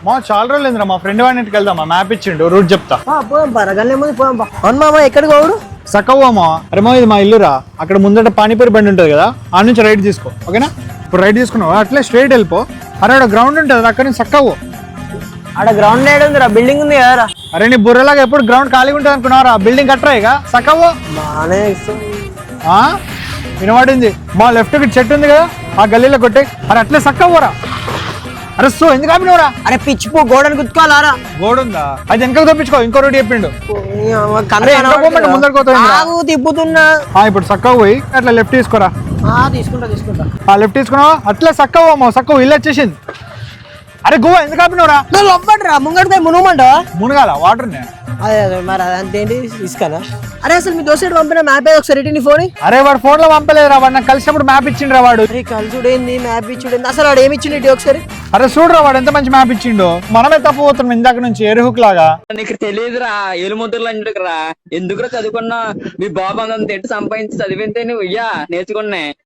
మా చాలా రోజులు ఏందిరా మా ఫ్రెండ్ వాడి ఇంటికి వెళ్దామా మ్యాప్ ఇచ్చిండు రూట్ చెప్తా పోదాం పా రగల్లే ముందు పోదాం పా. అవును మామ ఎక్కడికి పోడు? సక్కవ్వమా అరే మా ఇది మా ఇల్లురా అక్కడ ముందట పానీపూరి బండి ఉంటుంది కదా ఆ నుంచి రైట్ తీసుకో ఓకేనా ఇప్పుడు రైట్ తీసుకున్నావు అట్లే స్ట్రైట్ వెళ్ళిపో అరే అక్కడ గ్రౌండ్ ఉంటుంది అక్కడ నుంచి సక్కవ్వు ఆడ గ్రౌండ్ ఏడు ఉందిరా, బిల్డింగ్ ఉంది కదరా. అరే నీ బుర్రలాగా ఎప్పుడు గ్రౌండ్ ఖాళీగా ఉంటుంది అనుకున్నారా బిల్డింగ్ కట్టరా ఇక సక్కవ్వు బానే వినబడింది మా లెఫ్ట్ కి చెట్టు ఉంది కదా ఆ గల్లీలో కొట్టే అరే అట్లే సక్కవ్వరా అరే సో ఎందుకు ఆపినవరా అరే పిచ్చిపో గోడని గుర్తుకోవాలారా. గోడుందా అది వెనకకు తప్పించుకో ఇంకో రోడ్డు చెప్పిండు కన్ను వెనక పోమంటే ముందరకు పోతావేందిరా? ఆగు, తిప్పుతున్నా. ఇప్పుడు సక్కగా పోయి అట్లా లెఫ్ట్ తీసుకోరా తీసుకుంటా ఆ లెఫ్ట్ తీసుకున్నావా అట్లా సక్కవ్వమ్మా సక్కవ ఇల్లు వచ్చేసింది అరే గోవా ఎందుకు ఆపినవరా లొప్పట్రా ముంగడితే మునుమంట. మునగాల వాటర్ అదే మరి అదంతేంటి ఇసుకనా? అరే అసలు మీ దోస్తుడు పంపిన మ్యాప్ ఒకసారి రిటర్న్ ఫోన్. అరే వాడు ఫోన్ లో పంపలేదురా వాడు నాకు కలిసినప్పుడు మ్యాప్ ఇచ్చిండ్రా వాడు అరే కలుసుడేంది మ్యాప్ ఇచ్చుడేంది అసలు వాడు ఏమి ఇచ్చిండు ఒకసారి? అరే చూడరా వాడు ఎంత మంచి మ్యాప్ ఇచ్చిండు మనమే తప్పు పోతున్నాం ఇందాక నుంచి ఎరుహుక్ లాగా. నీకు తెలియదురా ఏలుముద్రలు అంటుకురా ఎందుకురా చదువుకున్నా మీ బాబు అంత ఎట్టు సంపాదించి చదివితే నువ్వు ఇయ్యా నేర్చుకున్నా